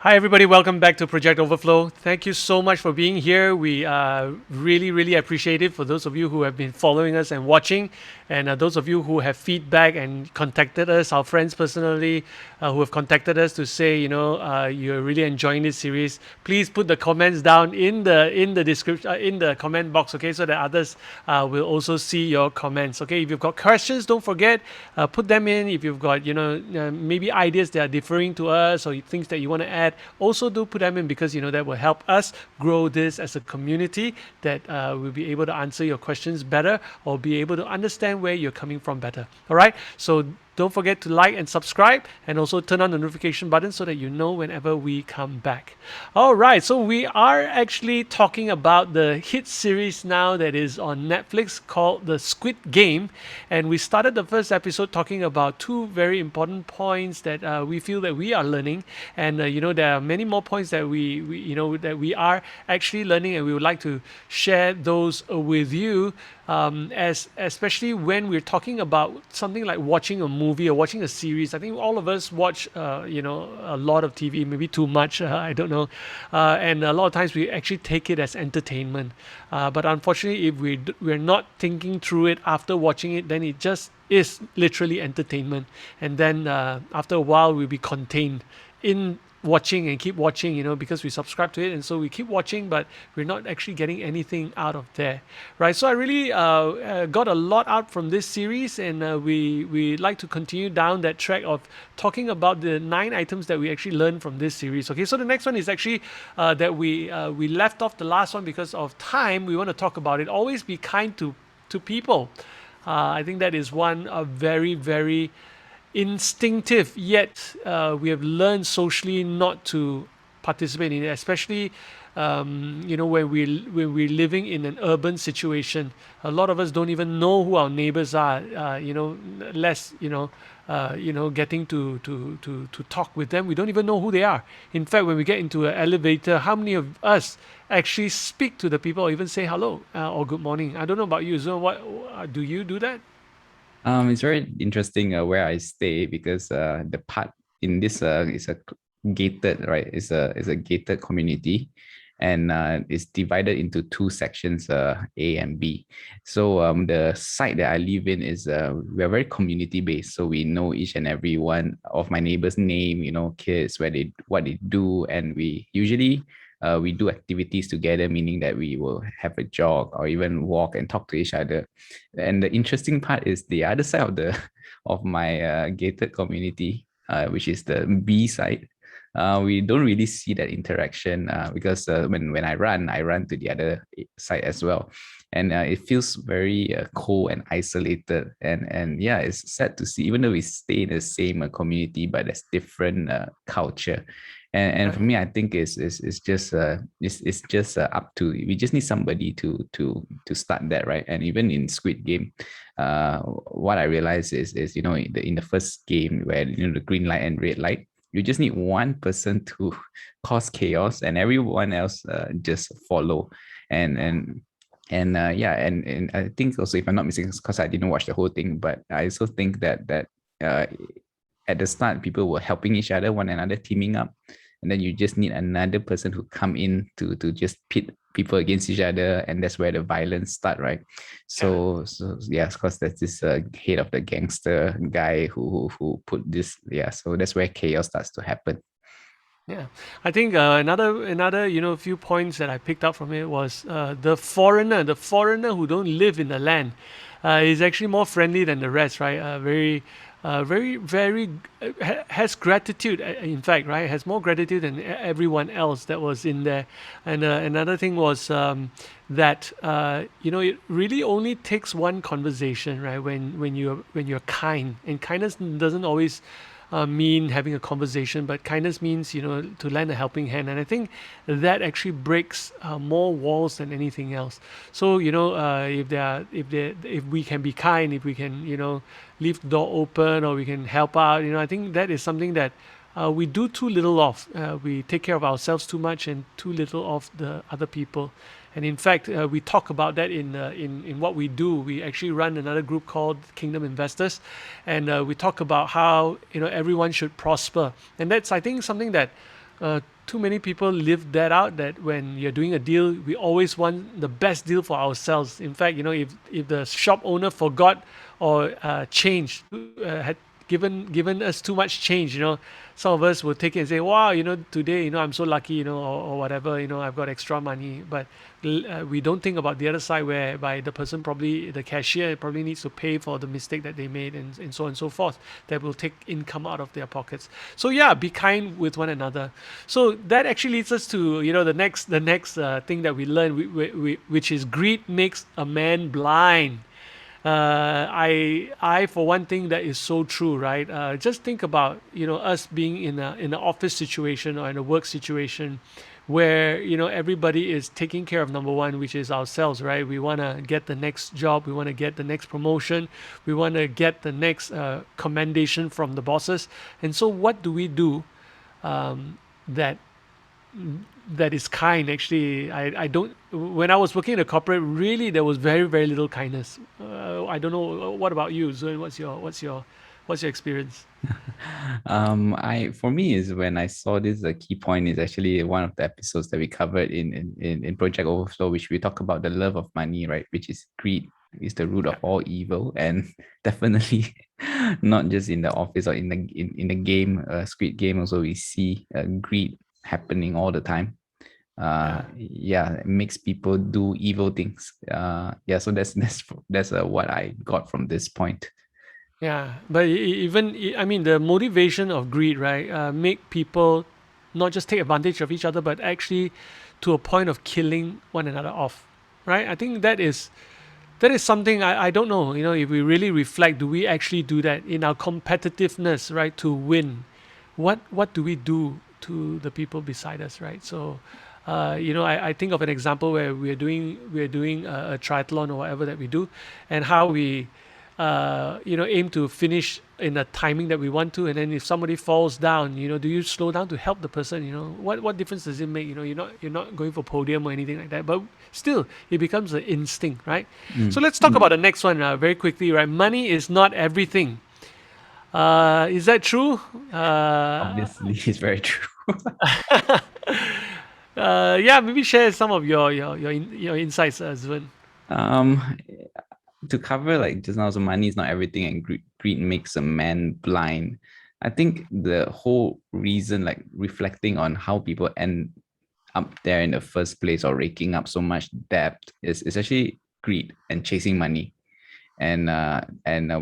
Hi, everybody. Welcome back to Project Overflow. Thank you so much for being here. We really appreciate it for those of you who have been following us and watching, and those of you who have feedback and contacted us, our friends personally, who have contacted us to say, you're really enjoying this series. Please put the comments down in the description, in the comment box, okay, so that others will also see your comments. Okay, if you've got questions, don't forget put them in. If you've got maybe ideas that are differing to us or things that you want to add, also do put them in because that will help us grow this as a community that will be able to answer your questions better or be able to understand where you're coming from better. All right, so don't forget to like and subscribe and also turn on the notification button so that you know whenever we come back. All right, so we are actually talking about the hit series now that is on Netflix called The Squid Game. And we started the first episode talking about two very important points that we feel that we are learning. And, there are many more points that that we are actually learning, and we would like to share those with you as especially when we're talking about something like watching a movie or watching a series. I think all of us watch, a lot of TV, maybe too much. I don't know, and a lot of times we actually take it as entertainment. But unfortunately, if we're not thinking through it after watching it, then it just is literally entertainment. And then after a while, we'll be contained in watching and keep watching, because we subscribe to it, and so we keep watching, but we're not actually getting anything out of there, right? So I really got a lot out from this series, and we like to continue down that track of talking about the 9 items that we actually learned from this series. Okay, so the next one is actually that we left off the last one because of time. We want to talk about it. Always be kind to people. I think that is one very instinctive, yet we have learned socially not to participate in it, especially when we're living in an urban situation. A lot of us don't even know who our neighbors are. Less getting to talk with them. We don't even know who they are. In fact, when we get into an elevator, how many of us actually speak to the people or even say hello or good morning? I don't know about you. So, what do you do that? It's very interesting where I stay because the part in this is a gated, right? It's a gated community, and it's divided into two sections, A and B. So the site that I live in is we're very community based, so we know each and every one of my neighbors' name, kids, where they what they do, and we do activities together, meaning that we will have a jog or even walk and talk to each other. And the interesting part is the other side of the of my gated community, which is the B side. We don't really see that interaction because when I run to the other side as well, and it feels very cold and isolated. And yeah, it's sad to see, even though we stay in the same community, but there's different culture. And for Right. me, I think it's just up to, we just need somebody to start that, right? And even in Squid Game, what I realized is in the first game where the green light and red light, you just need one person to cause chaos, and everyone else just follow. And yeah, and I think also, if I'm not mistaken, because I didn't watch the whole thing, but I also think that uh, at the start people were helping each other, one another, teaming up, and then you just need another person who come in to just pit people against each other, and that's where the violence start, right? Yeah. So yeah, of course, there's this head of the gangster guy who put this, yeah, so that's where chaos starts to happen. Yeah, I think another few points that I picked up from it was the foreigner who don't live in the land, is actually more friendly than the rest, right? Very has gratitude. In fact, right, has more gratitude than everyone else that was in there. And another thing was that it really only takes one conversation, right? When you're kind, and kindness doesn't always mean having a conversation, but kindness means to lend a helping hand, and I think that actually breaks more walls than anything else. So if we can be kind, if we can leave the door open, or we can help out, I think that is something that we do too little of. We take care of ourselves too much and too little of the other people. And in fact, we talk about that in what we do. We actually run another group called Kingdom Investors, and we talk about how everyone should prosper, and that's, I think, something that Too many people live that out, that when you're doing a deal, we always want the best deal for ourselves. In fact, if the shop owner forgot or changed, had given us too much change, some of us will take it and say, wow, today, I'm so lucky, or whatever, I've got extra money. But we don't think about the other side, whereby the person, probably the cashier, probably needs to pay for the mistake that they made, and so on and so forth, that will take income out of their pockets. So yeah, be kind with one another. So that actually leads us to the next thing that we learn, which is greed makes a man blind. I for one thing, that is so true, right? Just think about us being in an office situation or in a work situation, where everybody is taking care of number one, which is ourselves, right? We want to get the next job, we want to get the next promotion, we want to get the next commendation from the bosses. And so what do we do, that that is kind? Actually, I don't, when I was working in a corporate, really there was very, very little kindness. I don't know, what about you, Zuen? What's your experience? I for me is when I saw this, the key point is actually one of the episodes that we covered in Project Overflow, which we talk about the love of money, right? Which is greed is the root of Yeah, all evil, and definitely not just in the office or in the game, Squid Game. Also, we see greed happening all the time. yeah. Yeah, it makes people do evil things. Yeah, so that's what I got from this point. Yeah, but I mean, the motivation of greed, right, make people not just take advantage of each other, but actually to a point of killing one another off, right? I think that is something, I don't know, if we really reflect, do we actually do that in our competitiveness, right, to win? What do we do to the people beside us, right? So, I think of an example where we're doing a triathlon or whatever that we do, and how we aim to finish in a timing that we want to. And then if somebody falls down, do you slow down to help the person? What difference does it make? You're not going for podium or anything like that, but still it becomes an instinct, right? So Mm, let's talk about the next one very quickly, right? Money is not everything. Is that true? obviously, it's very true. Yeah, maybe share some of your insights, Zven. Um, to cover like just now, so money is not everything, and greed makes a man blind. I think the whole reason, like reflecting on how people end up there in the first place or raking up so much debt, is actually greed and chasing money. And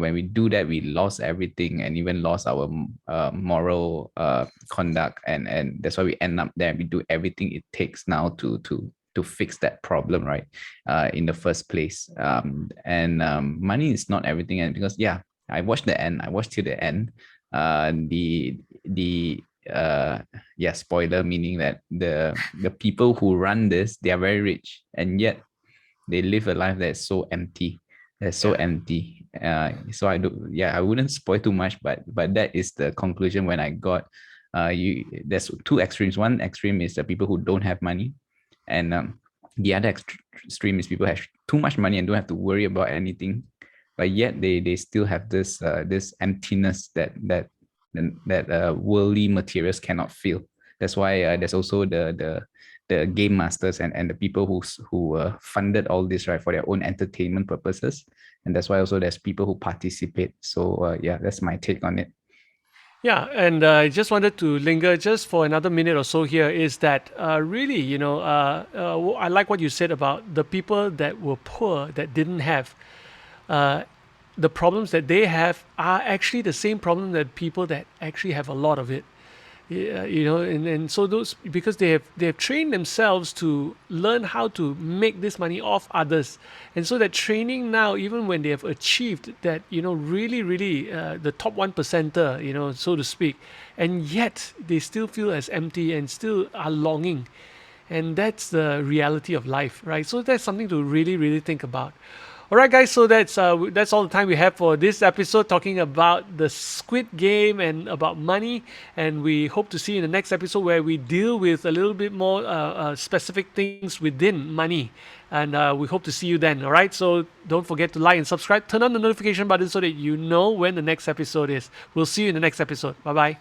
when we do that, we lost everything and even lost our moral conduct, and that's why we end up there. We do everything it takes now to fix that problem, right? In the first place. And money is not everything, and because yeah, I watched till the end. The yeah, spoiler, meaning that the people who run this, they are very rich, and yet they live a life that is so empty. That's so Yeah. empty. So I do, yeah, I wouldn't spoil too much, but that is the conclusion when I got. You There's two extremes. One extreme is the people who don't have money, and the other extreme is people have too much money and don't have to worry about anything, but yet they still have this emptiness that worldly materials cannot fill. That's why there's also the game masters and the people who funded all this, right, for their own entertainment purposes, and that's why also there's people who participate. So yeah, that's my take on it. Yeah, and I just wanted to linger just for another minute or so here, is that really, I like what you said about the people that were poor, that didn't have. Uh, the problems that they have are actually the same problem that people that actually have a lot of it. Yeah, and so those, because they have trained themselves to learn how to make this money off others. And so that training now, even when they have achieved that, really, really, the top 1%er, so to speak, and yet they still feel as empty and still are longing. And that's the reality of life, right? So that's something to really, really think about. All right, guys. So that's all the time we have for this episode, talking about the Squid Game and about money. And we hope to see you in the next episode, where we deal with a little bit more specific things within money. And we hope to see you then. All right. So don't forget to like and subscribe. Turn on the notification button so that you know when the next episode is. We'll see you in the next episode. Bye bye.